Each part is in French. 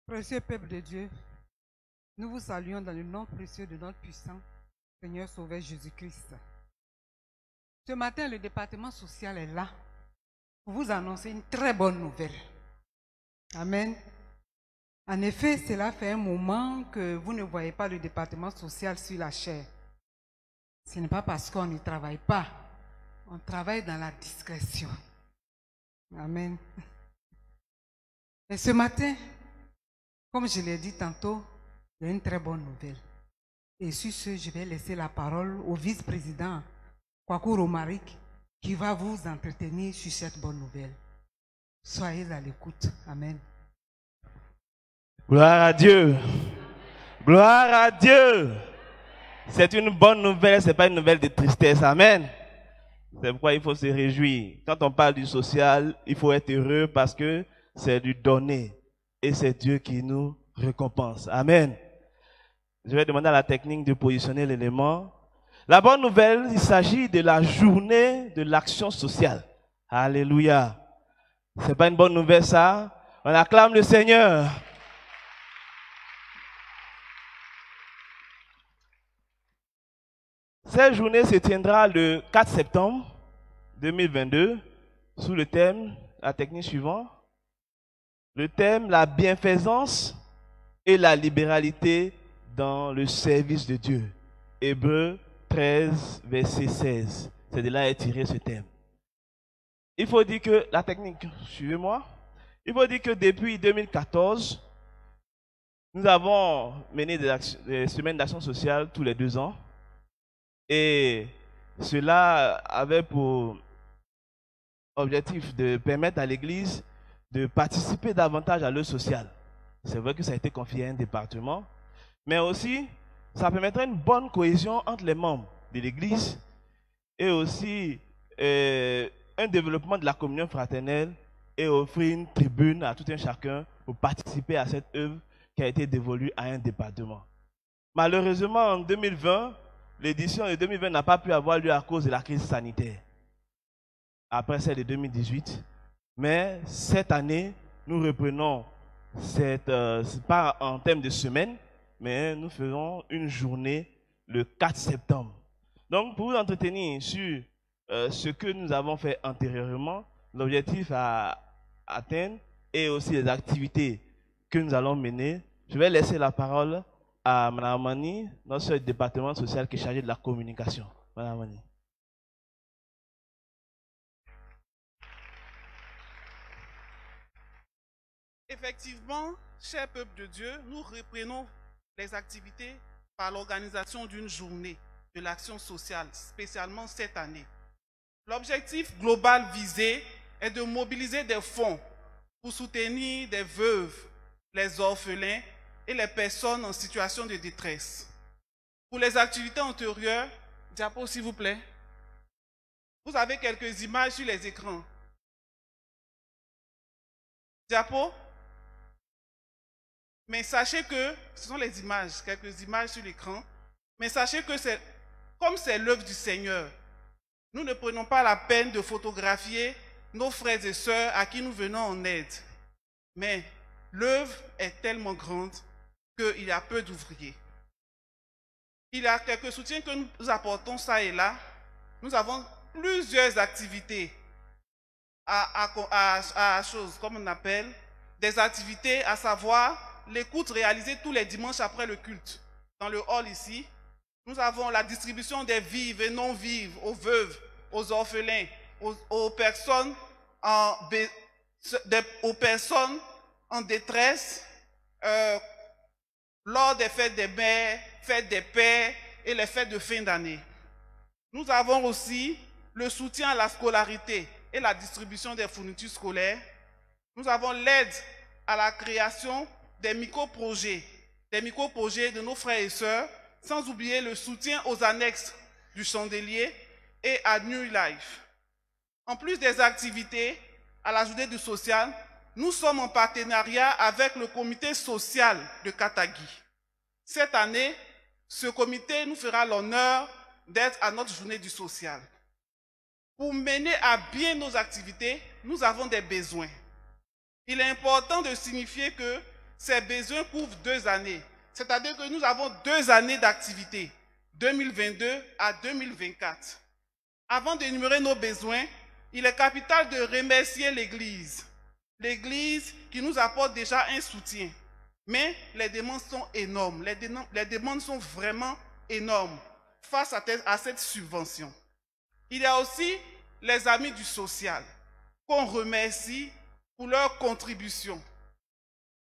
Précieux peuple de Dieu, nous vous saluons dans le nom précieux de notre puissant Seigneur Sauveur Jésus-Christ. Ce matin, le département social est là pour vous annoncer une très bonne nouvelle. Amen. En effet, cela fait un moment que vous ne voyez pas le département social sur la chair. Ce n'est pas parce qu'on ne travaille pas. On travaille dans la discrétion. Amen. Et ce matin, comme je l'ai dit tantôt, il y a une très bonne nouvelle. Et sur ce, je vais laisser la parole au vice-président Kwaku Romaric qui va vous entretenir sur cette bonne nouvelle. Soyez à l'écoute. Amen. Gloire à Dieu. Gloire à Dieu. C'est une bonne nouvelle, ce n'est pas une nouvelle de tristesse. Amen. C'est pourquoi il faut se réjouir. Quand on parle du social, il faut être heureux parce que c'est du donner. Et c'est Dieu qui nous récompense. Amen. Je vais demander à la technique de positionner l'élément. La bonne nouvelle, il s'agit de la journée de l'action sociale. Alléluia. C'est pas une bonne nouvelle ça? On acclame le Seigneur. Cette journée se tiendra le 4 septembre 2022 sous le thème, la technique suivante. Le thème, la bienfaisance et la libéralité dans le service de Dieu. Hébreux 13, verset 16. C'est de là est tiré ce thème. Il faut dire que, la technique, suivez-moi. Il faut dire que depuis 2014, nous avons mené des semaines d'action sociale tous les 2 ans. Et cela avait pour objectif de permettre à l'Église de participer davantage à l'œuvre sociale. C'est vrai que ça a été confié à un département, mais aussi ça permettrait une bonne cohésion entre les membres de l'Église et aussi un développement de la communion fraternelle et offrir une tribune à tout un chacun pour participer à cette œuvre qui a été dévolue à un département. Malheureusement, en 2020, l'édition de 2020 n'a pas pu avoir lieu à cause de la crise sanitaire, après celle de 2018. Mais cette année, nous reprenons pas en termes de semaine, mais nous ferons une journée le 4 septembre. Donc, pour vous entretenir sur ce que nous avons fait antérieurement, l'objectif à atteindre et aussi les activités que nous allons mener, je vais laisser la parole à Mme Mani, notre département social qui est chargé de la communication. Mme Mani. Effectivement, cher peuple de Dieu, nous reprenons les activités par l'organisation d'une journée de l'action sociale, spécialement cette année. L'objectif global visé est de mobiliser des fonds pour soutenir des veuves, les orphelins et les personnes en situation de détresse. Pour les activités antérieures, diapo s'il vous plaît, vous avez quelques images sur les écrans. Diapo. Mais sachez que, ce sont les images, quelques images sur l'écran, mais sachez que comme c'est l'œuvre du Seigneur, nous ne prenons pas la peine de photographier nos frères et sœurs à qui nous venons en aide. Mais l'œuvre est tellement grande qu'il y a peu d'ouvriers. Il y a quelques soutiens que nous apportons ça et là. Nous avons plusieurs activités à choses, comme on appelle, des activités, à savoir l'écoute réalisée tous les dimanches après le culte. Dans le hall ici, nous avons la distribution des vives et non-vives aux veuves, aux orphelins, aux personnes en détresse lors des fêtes des mères, fêtes des pères et les fêtes de fin d'année. Nous avons aussi le soutien à la scolarité et la distribution des fournitures scolaires. Nous avons l'aide à la création des micro-projets de nos frères et sœurs, sans oublier le soutien aux annexes du Chandelier et à New Life. En plus des activités à la journée du social, nous sommes en partenariat avec le comité social de Katagui. Cette année, ce comité nous fera l'honneur d'être à notre journée du social. Pour mener à bien nos activités, nous avons des besoins. Il est important de signifier que Ces besoins couvrent 2 années. C'est-à-dire que nous avons 2 années d'activité, 2022 à 2024. Avant d'énumérer nos besoins, il est capital de remercier l'Église. L'Église qui nous apporte déjà un soutien. Mais les demandes sont énormes. Les demandes sont vraiment énormes face à cette subvention. Il y a aussi les amis du social qu'on remercie pour leur contribution.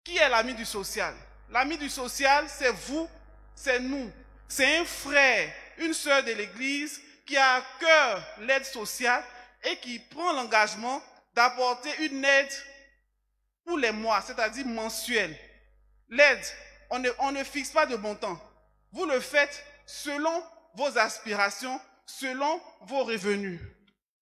Qui est l'ami du social? L'ami du social, c'est vous, c'est nous. C'est un frère, une sœur de l'Église qui a à cœur l'aide sociale et qui prend l'engagement d'apporter une aide pour les mois, c'est-à-dire mensuelle. L'aide, on ne fixe pas de montant. Vous le faites selon vos aspirations, selon vos revenus.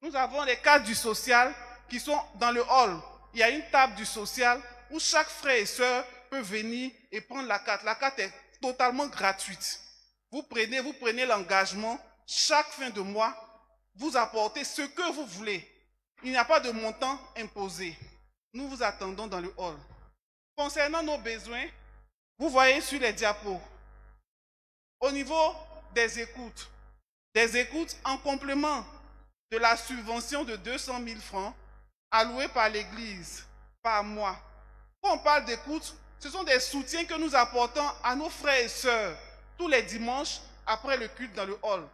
Nous avons les cadres du social qui sont dans le hall. Il y a une table du social où chaque frère et sœur peut venir et prendre la carte. La carte est totalement gratuite. Vous prenez l'engagement, chaque fin de mois, vous apportez ce que vous voulez. Il n'y a pas de montant imposé. Nous vous attendons dans le hall. Concernant nos besoins, vous voyez sur les diapos, au niveau des écoutes en complément de la subvention de 200 000 francs allouée par l'Église par mois. Quand on parle d'écoute, ce sont des soutiens que nous apportons à nos frères et sœurs tous les dimanches après le culte dans le hall.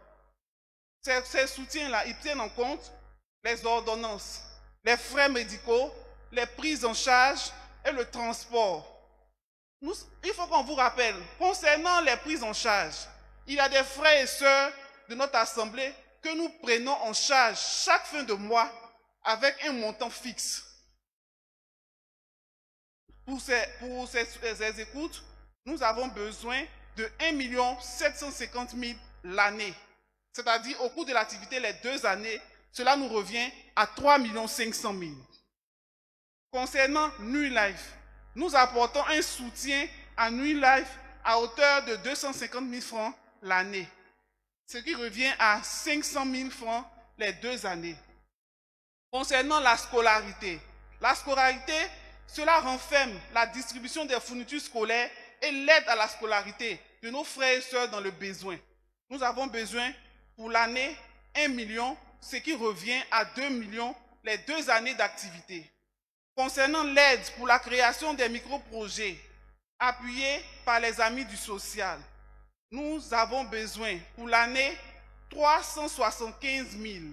Ces soutiens-là, ils tiennent en compte les ordonnances, les frais médicaux, les prises en charge et le transport. Il faut qu'on vous rappelle, concernant les prises en charge, il y a des frères et sœurs de notre assemblée que nous prenons en charge chaque fin de mois avec un montant fixe. Pour ces écoutes, nous avons besoin de 1 750 000 l'année. C'est-à-dire, au cours de l'activité, les 2 années, cela nous revient à 3 500 000. Concernant Nuit Life, nous apportons un soutien à Nuit Life à hauteur de 250 000 francs l'année, ce qui revient à 500 000 francs les 2 années. Concernant la scolarité, cela renferme la distribution des fournitures scolaires et l'aide à la scolarité de nos frères et sœurs dans le besoin. Nous avons besoin pour l'année 1 million, ce qui revient à 2 millions les 2 années d'activité. Concernant l'aide pour la création des micro-projets appuyés par les amis du social, nous avons besoin pour l'année 375 000,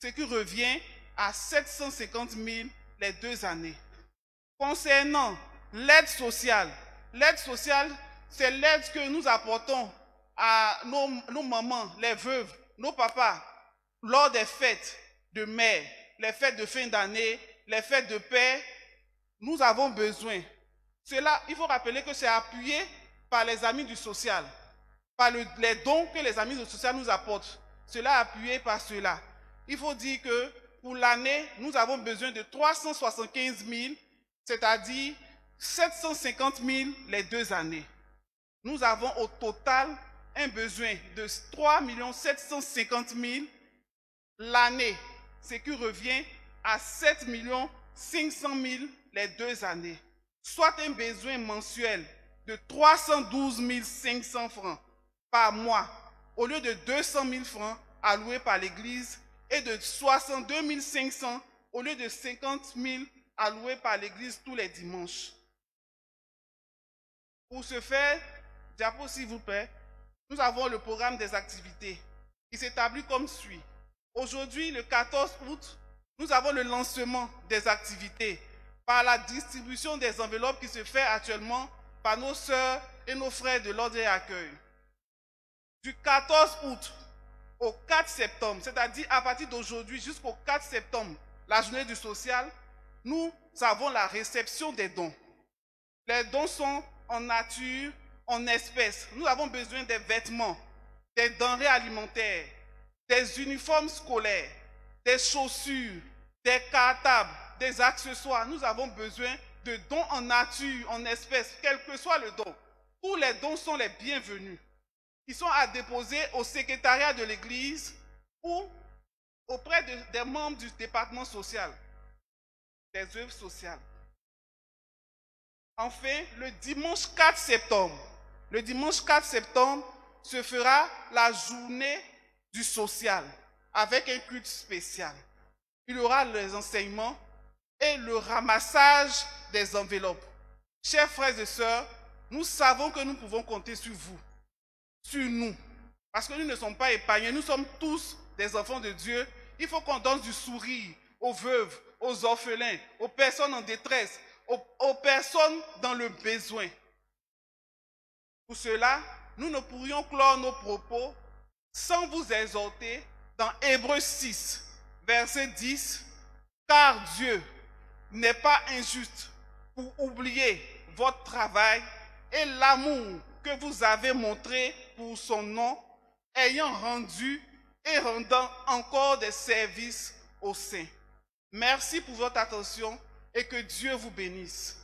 ce qui revient à 750 000 les 2 années. Concernant l'aide sociale, c'est l'aide que nous apportons à nos mamans, les veuves, nos papas, lors des fêtes de mère, les fêtes de fin d'année, les fêtes de paix. Nous avons besoin. Cela, il faut rappeler que c'est appuyé par les amis du social, par les dons que les amis du social nous apportent. Cela est appuyé par cela. Il faut dire que pour l'année, nous avons besoin de 375 000, c'est-à-dire 750 000 les 2 années. Nous avons au total un besoin de 3 750 000 l'année, ce qui revient à 7 500 000 les 2 années, soit un besoin mensuel de 312 500 francs par mois, au lieu de 200 000 francs alloués par l'Église et de 62 500 au lieu de 50 000 alloués par l'Église tous les dimanches. Pour ce faire, diapo s'il vous plaît, nous avons le programme des activités qui s'établit comme suit. Aujourd'hui, le 14 août, nous avons le lancement des activités par la distribution des enveloppes qui se fait actuellement par nos sœurs et nos frères de l'ordre et accueil. Du 14 août au 4 septembre, c'est-à-dire à partir d'aujourd'hui jusqu'au 4 septembre, la journée du social, nous avons la réception des dons. Les dons sont en nature, en espèces. Nous avons besoin des vêtements, des denrées alimentaires, des uniformes scolaires, des chaussures, des cartables, des accessoires. Nous avons besoin de dons en nature, en espèces, quel que soit le don. Tous les dons sont les bienvenus. Ils sont à déposer au secrétariat de l'Église ou auprès des membres du département social, des œuvres sociales. Enfin, le dimanche 4 septembre se fera la journée du social avec un culte spécial. Il y aura les enseignements et le ramassage des enveloppes. Chers frères et sœurs, nous savons que nous pouvons compter sur vous, sur nous, parce que nous ne sommes pas épargnés, nous sommes tous des enfants de Dieu. Il faut qu'on donne du sourire aux veuves, aux orphelins, aux personnes en détresse, aux personnes dans le besoin. Pour cela, nous ne pourrions clore nos propos sans vous exhorter dans Hébreux 6, verset 10, car Dieu n'est pas injuste pour oublier votre travail et l'amour que vous avez montré pour son nom, ayant rendu et rendant encore des services aux saints. Merci pour votre attention et que Dieu vous bénisse.